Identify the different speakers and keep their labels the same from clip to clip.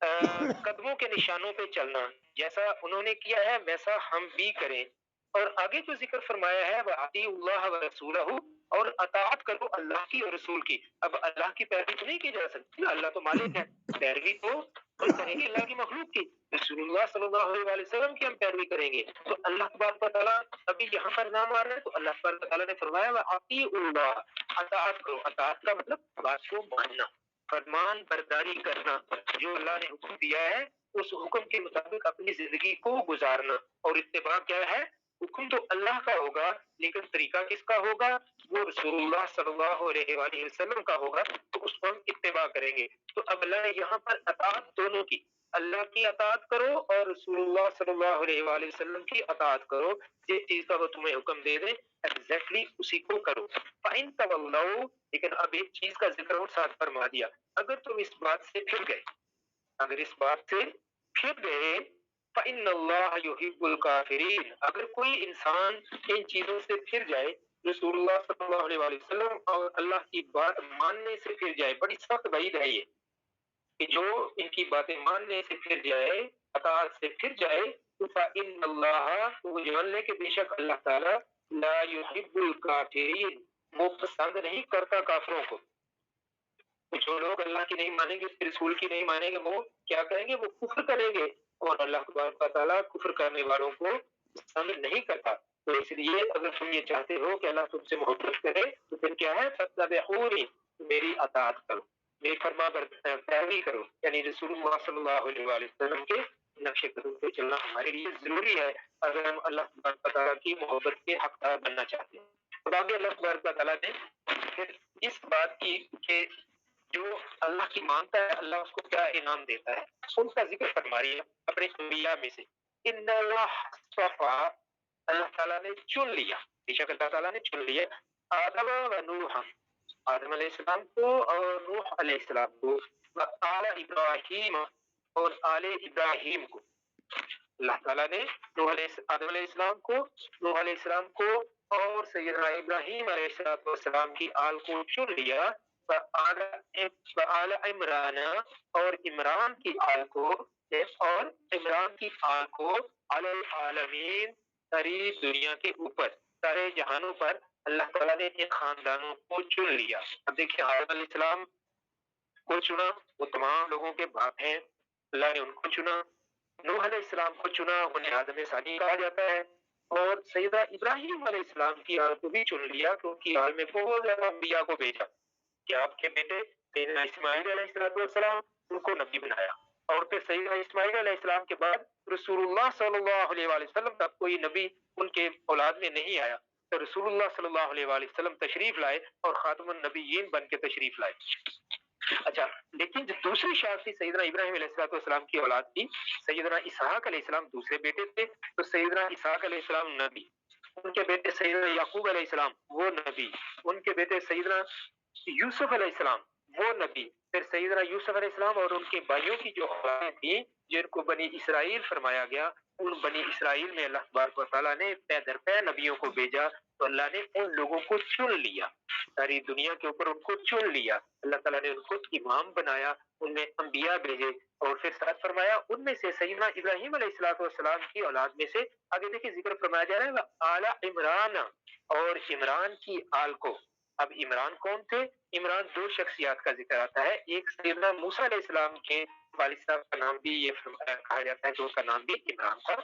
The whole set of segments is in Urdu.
Speaker 1: قدموں کے نشانوں پہ چلنا، جیسا انہوں نے کیا ہے ویسا ہم بھی کریں۔ اور آگے جو ذکر فرمایا ہے وَأَطِیعُوا اللَّهَ وَرَسُولَهُ، اور اطاعت کرو اللہ کی اور رسول کی۔ اب اللہ کی پیروی تو نہیں کی جا سکتی، اللہ تو مالک ہے، پیروی تو ہم کریں گے اللہ کی مخلوق کی، رسول اللہ صلی اللہ علیہ وآلہ وسلم کی ہم پیروی کریں گے۔ تو اللہ تبارک و تعالیٰ ابھی یہاں پر نام آ رہا ہے تو اللہ تبارک و تعالیٰ نے فرمایا وَأَطِیعُوا اللَّهَ، اطاعت کرو، اطاعت کا مطلب بات کو ماننا، فرمان برداری کرنا، جو اللہ نے حکم دیا ہے اس حکم کے مطابق اپنی زندگی کو گزارنا۔ اور اتباع کیا ہے؟ حکم تو اللہ کا ہوگا لیکن طریقہ کس کا ہوگا؟ وہ رسول اللہ صلی اللہ علیہ وآلہ وسلم کا ہوگا، تو اس کو ہم اتباع کریں گے۔ تو اب اللہ نے یہاں پر اطاعت دونوں کی، اللہ کی اطاعت کرو اور رسول اللہ صلی اللہ علیہ وآلہ وسلم کی اطاعت کرو، جس چیز کا وہ تمہیں حکم دے دیں ایگزیکٹلی اسی کو کرو۔ فَإِن تَوَلَّوْا، لیکن اب ایک چیز کا ذکر اور ساتھ فرما دیا، اگر تم اس بات سے پھر گئے، اگر اس بات سے پھر گئے، فَإِنَّ اللَّهَ يُحِبُّ الْكَافِرِينَ، اگر کوئی انسان ان چیزوں سے پھر جائے، رسول اللہ صلی اللہ علیہ وآلہ وسلم اور اللہ کی بات ماننے سے پھر جائے، بڑی سخت وعید ہے یہ کہ جو ان کی باتیں ماننے سے پھر جائے، اطاعت سے پھر جائے، تو فَإِنَّ اللَّهَ، تو وہ جان لے کہ بے شک اللہ تعالیٰ لا يحب الکافرین، وہ پسند نہیں کرتا کافروں کو۔ جو لوگ اللہ کی نہیں مانیں گے، اس کے رسول کی نہیں مانیں گے، وہ کیا کریں گے؟ وہ کفر کریں گے، اور اللہ تبارک و تعالیٰ کفر کرنے والوں کو پسند نہیں کرتا۔ تو اس لیے اگر تم یہ چاہتے ہو کہ اللہ تم سے محبت کرے تو پھر کیا ہے؟ فَاتَّبِعُونِی، میری اطاعت کرو، میری فرما پیروی کرو، یعنی رسول اللہ صلی اللہ علیہ وآلہ وسلم کے نقش قدم پہ چلنا ہمارے لیے ضروری ہے اگر ہم اللہ تبارک و تعالیٰ کی محبت کے حقدار بننا چاہتے ہیں۔ اور آگے اللہ تبارک و تعالیٰ نے پھر اس بات کی کہ جو اللہ کی مانتا ہے اللہ اس کو کیا انعام دیتا ہے، ان کا ذکر فرما رہی ہے اپنے انبیاء میں سے۔ ان اللہ اصطفیٰ، اللہ تعالیٰ نے چن لیا، بے شک اللہ تعالیٰ نے چن لیا آدم و نوح، آدم علیہ السلام کو اور نوح علیہ السلام کو، آل ابراہیم، اور آل ابراہیم کو۔ اللہ تعالیٰ نے آدم علیہ السلام کو، نوح علیہ السلام کو اور سیدنا ابراہیم علیہ السلام کی آل کو چن لیا، آل عمران، اور عمران کی آل کو، اور عمران کی آل کو علی العالمین، ساری دنیا کے اوپر، سارے جہانوں پر اللہ تعالیٰ نے ان خاندانوں کو چن لیا۔ اب دیکھیں آدم علیہ السلام کو چنا، وہ تمام لوگوں کے باپ ہیں، اللہ نے ان کو چنا۔ نوح علیہ السلام کو چنا، انہیں آدم ثانی کہا جاتا ہے۔ اور سیدہ ابراہیم علیہ السلام کی آل کو بھی چن لیا کہ ان کی آل میں بہت زیادہ انبیاء کو بھیجا کہ آپ کے بیٹے سیدنا اسماعیل علیہ السلام ان کو نبی بنایا، اور پھر سیدنا اسماعیل علیہ السلام کے بعد رسول اللہ صلی اللہ علیہ وآلہ وسلم تک کوئی نبی ان کے اولاد میں نہیں آیا، تو رسول اللہ صلی اللہ علیہ وآلہ وسلم تشریف لائے اور خاتم النبیین بن کے تشریف لائے۔ اچھا، لیکن جو دوسری شاخ تھی سیدنا ابراہیم علیہ السلام کی اولاد کی، سیدنا اسحاق علیہ السلام دوسرے بیٹے تھے، تو سیدنا اسحاق علیہ السلام نبی، ان کے بیٹے سیدنا یعقوب علیہ السلام وہ نبی، ان کے بیٹے سیدنا یوسف علیہ السلام وہ نبی، پھر سیدنا یوسف علیہ السلام اور ان کے بھائیوں کی جو اولادیں تھیں جن کو بنی اسرائیل فرمایا گیا، ان بنی اسرائیل میں اللہ تبارک و تعالیٰ نے پے در پے نبیوں کو بھیجا، تو اللہ نے ان لوگوں کو چن لیا، ساری دنیا کے اوپر ان کو چن لیا، اللہ تعالیٰ نے ان کو امام بنایا، ان میں انبیاء بھیجے، اور پھر ساتھ فرمایا ان میں سے سیدنا ابراہیم علیہ السلام کی اولاد میں سے، آگے دیکھیں ذکر فرمایا جا رہا ہے آل عمران، اور عمران کی آل کو۔ اب عمران کون تھے؟ عمران دو شخصیات کا ذکر آتا ہے، ایک سیدنا موسیٰ علیہ السلام کے والد صاحب کا نام بھی یہ کہا جاتا ہے کہ اس کا نام بھی عمران تھا،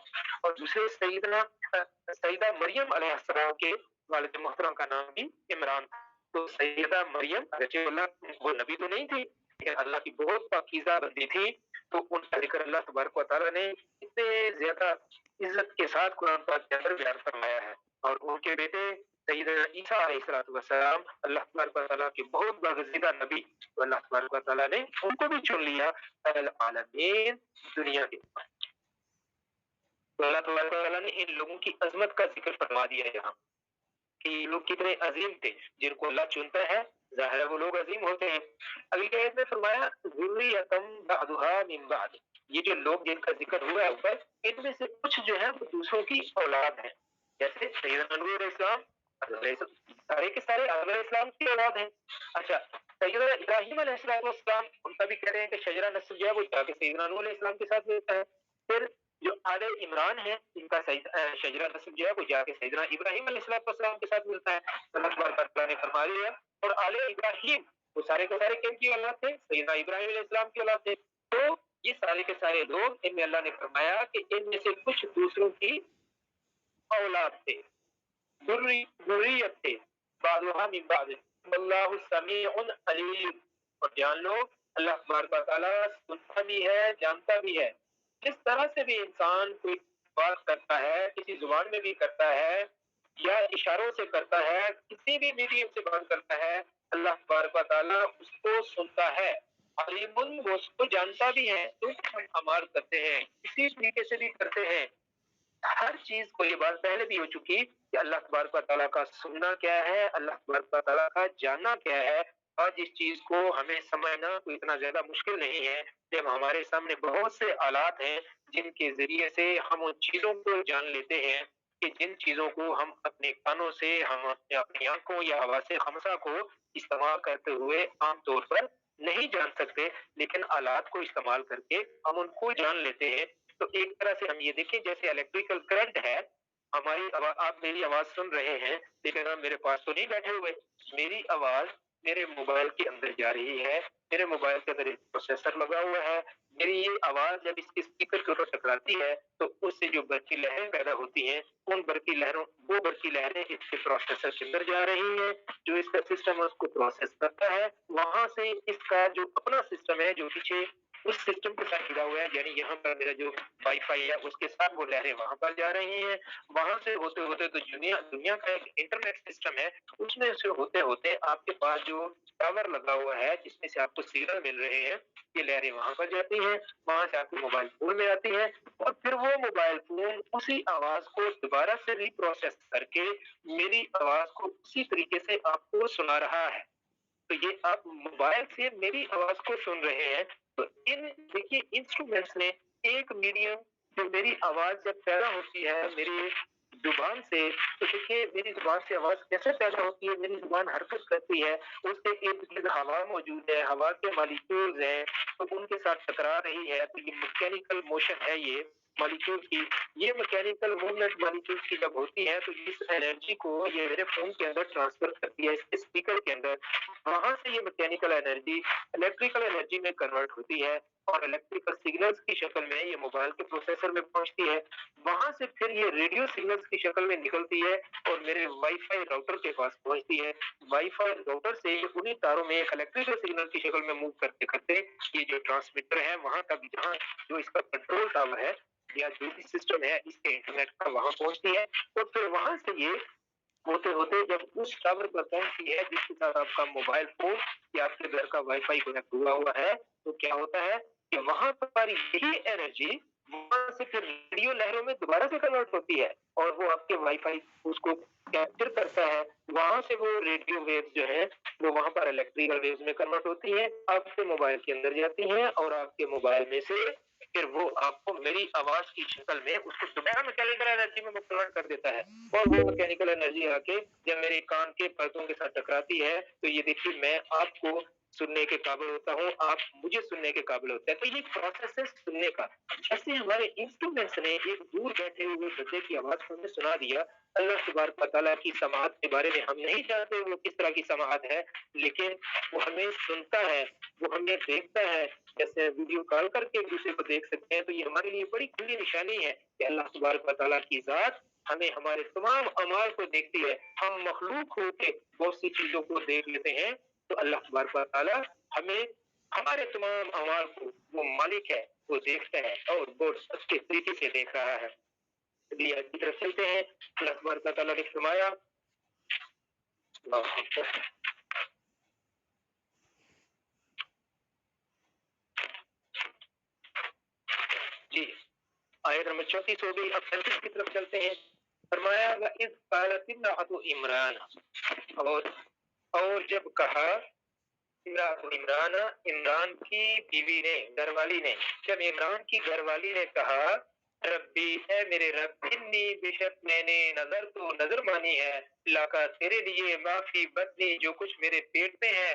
Speaker 1: اور دوسرے سیدہ مریم علیہ السلام کے والد محترم کا نام بھی عمران تھا۔ تو سیدہ مریم اگرچہ اللہ وہ نبی تو نہیں تھی لیکن اللہ کی بہت پاکیزہ بندی تھی، تو ان کا ذکر اللہ تبارک و تعالیٰ نے اتنے زیادہ عزت کے ساتھ قرآن پاک کے اندر بیان فرمایا ہے۔ اور ان کے بیٹے سیدنا عیسیٰ علیہ السلام اللہ تبارک و تعالیٰ کے بہت برگزیدہ نبی، تو اللہ تبارک و تعالیٰ نے ان کو بھی چن لیا العالمین، دنیا کے اوپر۔ تو اللہ تبارک و تعالیٰ نے ان لوگوں کی عظمت کا ذکر فرما دیا یہاں کہ یہ لوگ کتنے عظیم تھے، جن کو اللہ چنتا ہے ظاہر ہے وہ لوگ عظیم ہوتے ہیں۔ اگلی آیت میں فرمایا ذریۃ بعضھا من بعض، یہ جو لوگ جن کا ذکر ہوا ہے اوپر، ان میں سے کچھ جو ہے وہ دوسروں کی اولاد ہیں، جیسے سیدنا نوح علیہ السلام، سارے کے سارے آدم علیہ السلام کی اولاد ہیں۔ اچھا، سیدنا ابراہیم علیہ السلام ان کا بھی کہہ رہے ہیں کہ شجرہ نصب جو ہے وہ جا کے سیدنا نوح علیہ السلام کے ساتھ ملتا ہے. پھر جو آل عمران ہے ان کا شجرہ نصب جو ہے وہ جا کے سیدنا ابراہیم علیہ السلام کے ساتھ ملتا ہے. اللہ تبارک و تعالیٰ نے فرما دیا اور آل ابراہیم وہ سارے کے سارے کن کی اولاد تھے؟ سیدنا ابراہیم علیہ السلام کی اولاد تھے. تو یہ سارے کے سارے لوگ ان میں اللہ نے فرمایا کہ ان میں سے کچھ دوسروں کی اولاد تھے، ذریت تھے، بعضها من بعض واللہ سمیع علیم. اور جان لو اللہ تبارک و تعالیٰ سنتا بھی ہے، جانتا بھی ہے. جس طرح سے بھی انسان کوئی بات کرتا ہے، کسی زبان میں بھی کرتا ہے یا اشاروں سے کرتا ہے، کسی بھی میڈیم سے بات کرتا ہے، اللہ تبارک و تعالیٰ اس کو سنتا ہے. علیم وہ اس کو جانتا بھی ہے. تو ہم امار کرتے ہیں کسی طریقے سے بھی کرتے ہیں، ہر چیز کو یہ بات پہلے بھی ہو چکی کہ اللہ تبارک و تعالیٰ کا سننا کیا ہے، اللہ تبارک و تعالیٰ کا جاننا کیا ہے. آج اس چیز کو ہمیں سمجھنا کوئی اتنا زیادہ مشکل نہیں ہے جب ہمارے سامنے بہت سے آلات ہیں جن کے ذریعے سے ہم ان چیزوں کو جان لیتے ہیں کہ جن چیزوں کو ہم اپنے کانوں سے، ہم اپنی آنکھوں یا حواس خمسہ کو استعمال کرتے ہوئے عام طور پر نہیں جان سکتے، لیکن آلات کو استعمال کر کے ہم ان کو جان لیتے ہیں. تو ایک طرح سے ہم یہ دیکھیں جیسے الیکٹریکل کرنٹ ہے، ہماری آپ میری آواز سن رہے ہیں لیکن آپ میرے پاس تو نہیں بیٹھے ہوئے. میری آواز میرے موبائل کے اندر جا رہی ہے، میرے موبائل کے اندر ایک پروسیسر لگا ہوا ہے. میری یہ آواز جب اس کے اسپیکر کے اوپر ٹکراتی ہے تو اس سے جو برقی لہریں پیدا ہوتی ہیں، ان وہ برقی لہریں اس کے پروسیسر کے اندر جا رہی ہیں. جو اس کا سسٹم ہے اس کو پروسیس کرتا ہے، وہاں سے اس کا جو اپنا سسٹم ہے جو پیچھے اس سسٹم کے ساتھ جڑا ہوا ہے، یعنی یہاں پر میرا جو وائی فائی ہے اس کے ساتھ وہ لہریں وہاں پر جا رہی ہیں. وہاں سے ہوتے ہوتے تو دنیا کا ایک انٹرنیٹ سسٹم ہے، اس میں سے ہوتے ہوتے آپ کے پاس جو ٹاور لگا ہوا ہے جس میں سے آپ کو سگنل مل رہے ہیں، یہ لہریں وہاں پر جاتی ہیں، وہاں سے آپ کے موبائل فون میں آتی ہیں اور پھر وہ موبائل فون اسی آواز کو دوبارہ سے ری پروسیس کر کے میری آواز کو اسی طریقے سے آپ کو سنا رہا ہے. تو یہ آپ موبائل سے میری آواز کو سن رہے ہیں. تو دیکھیے انسٹرومینٹس نے ایک میڈیم جو میری آواز جب پیدا ہوتی ہے میری زبان سے، تو دیکھیے میری زبان سے آواز کیسے پیدا ہوتی ہے، میری زبان حرکت کرتی ہے، اس کے ارد گرد ہوا موجود ہے، ہوا کے مالیکیولز ہیں تو ان کے ساتھ ٹکرا رہی ہے. تو یہ میکینیکل موشن ہے، یہ مالیکیول کی، یہ میکینیکل موومنٹ مالیکیول کی جب ہوتی ہے تو اس انرجی کو یہ میرے فون کے اندر ٹرانسفر کرتی ہے اس کے اسپیکر کے اندر. وہاں سے یہ میکینیکل انرجی الیکٹریکل انرجی میں کنورٹ ہوتی ہے اور الیکٹریکل سگنلز کی شکل میں یہ موبائل کے پروسیسر میں پہنچتی ہے. وہاں سے پھر یہ ریڈیو سگنلز کی شکل میں نکلتی ہے اور میرے وائی فائی راؤٹر کے پاس پہنچتی ہے. وائی فائی راؤٹر سے یہ انہی تاروں میں ایک الیکٹریکل سگنل کی شکل میں موو کرتے کرتے یہ جو ٹرانسمیٹر ہے وہاں تک، جہاں جو اس کا کنٹرول ٹاور ہے یا جو بھی سسٹم ہے اس کے انٹرنیٹ کا، وہاں پہنچتی ہے. اور پھر وہاں سے یہ ہوتے ہوتے جب اس ٹاور پر پہنچتی ہے جس کے ساتھ آپ کا موبائل فون یا آپ کے گھر کا وائی فائی کنیکٹ ہوا ہے، تو کیا ہوتا ہے کہ وہاں پر یہی انرجی وہاں سے پھر ریڈیو لہروں میں دوبارہ سے کنورٹ ہوتی ہے اور وہ آپ کے وائی فائی اس کو کیپچر کرتا ہے. وہاں سے وہ ریڈیو ویوز جو ہے وہ وہاں پر الیکٹریکل ویوز میں کنورٹ ہوتی ہیں، آپ کے موبائل کے اندر جاتی ہیں اور آپ کے موبائل میں سے پھر وہ آپ کو میری آواز کی شکل میں اس کو دوبارہ میکینیکل انرجی میں کنورٹ کر دیتا ہے. اور وہ میکینیکل انرجی آ کے جب میرے کان کے پردوں کے ساتھ ٹکراتی ہے تو یہ دیکھیے میں آپ کو سننے کے قابل ہوتا ہوں، آپ مجھے سننے کے قابل ہوتے ہیں. تو یہ پروسیس ہے سننے کا. جیسے ہمارے انسٹرومنٹس نے ایک دور بیٹھے ہوئے بچے کی آواز کو ہمیں سنا دیا. اللہ تبارک و تعالیٰ کی سماعت کے بارے میں ہم نہیں جانتے وہ کس طرح کی سماعت ہے، لیکن وہ ہمیں سنتا ہے، وہ ہمیں دیکھتا ہے. جیسے ویڈیو کال کر کے ایک دوسرے کو دیکھ سکتے ہیں، تو یہ ہمارے لیے بڑی کھلی نشانی ہے کہ اللہ تبارک و تعالیٰ کی ذات ہمیں ہمارے تمام اعمال کو دیکھتی ہے. ہم مخلوق ہو کے بہت سی چیزوں کو دیکھ لیتے ہیں، تو اللہ تبارک و تعالیٰ ہمیں ہمارے تمام اعمال کو، وہ مالک ہے، وہ دیکھتا ہے اور بہت اچھے طریقے سے دیکھ رہا ہے. ابھی آج کی طرف چلتے ہیں. اللہ تبارک و تعالیٰ نے فرمایا، اللہ اکبر. جی آیت نمبر 34 ہو گئی. اب 35 کی طرف چلتے ہیں. فرمایا وَإِذْ قَالَتِ امْرَأَتُ عِمْرَانَ، اور جب کہا عمران، عمران کی بیوی نے، گھر والی نے، جب عمران کی گھر والی نے کہا ربی اے میرے رب، انی بے شک میں نے نظر تو نظر مانی ہے، لاکا تیرے لیے، معافی بدنی جو کچھ میرے پیٹ میں ہے،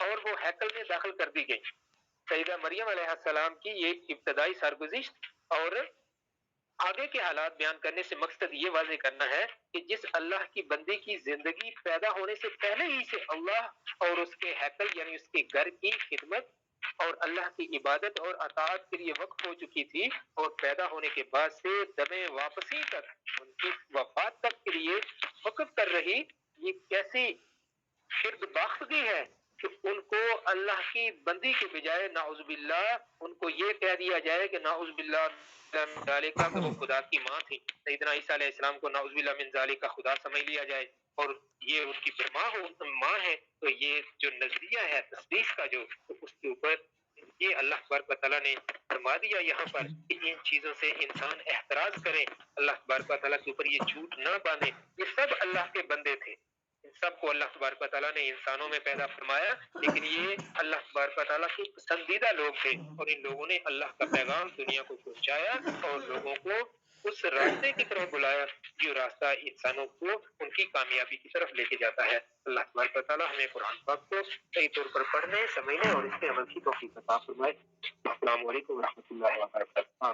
Speaker 1: اور وہ ہیکل میں داخل کر دی گئی. سیدہ مریم علیہ السلام کی یہ ابتدائی سرگزشت اور آگے کے حالات بیان کرنے سے مقصد یہ واضح کرنا ہے کہ جس اللہ کی بندی کی زندگی پیدا ہونے سے پہلے ہی سے اللہ اور اس کے ہیکل یعنی اس کے گھر کی خدمت اور اللہ کی عبادت اور اطاعت کے لیے وقف ہو چکی تھی، اور پیدا ہونے کے بعد سے دم واپسی تک ان کی وفات تک کے لیے وقف کر رہی، یہ کیسی شرک باختگی ہے کہ ان کو اللہ کی بندی کے بجائے نعوذ باللہ ان کو یہ کہہ دیا جائے کہ نعوذ باللہ من ذالک کہ وہ خدا کی ماں تھی. سیدنا عیسیٰ علیہ السلام کو نعوذ باللہ من ذالک خدا سمجھ لیا جائے اور یہ ان کی ماں ہے. تو یہ جو نظریہ ہے تصدیق کا جو، تو اس کے اوپر یہ اللہ تبارک و تعالیٰ نے فرما دیا یہاں پر کہ ان چیزوں سے انسان احتراز کرے، اللہ تبارک و تعالیٰ کے اوپر یہ جھوٹ نہ باندھے. یہ سب اللہ کے بندے تھے، ان سب کو اللہ تبارک و تعالیٰ نے انسانوں میں پیدا فرمایا، لیکن یہ اللہ تبارک و تعالیٰ کے پسندیدہ لوگ تھے، اور ان لوگوں نے اللہ کا پیغام دنیا کو پہنچایا اور لوگوں کو اس راستے کی طرف بلایا جو راستہ انسانوں کو ان کی کامیابی کی طرف لے کے جاتا ہے. اللہ تبارک و تعالیٰ ہمیں قرآن پاک کو صحیح طور پر پڑھنے، سمجھنے اور اس کے عمل کی توفیق عطا فرمائے. السلام علیکم و رحمۃ اللہ وبرکاتہ.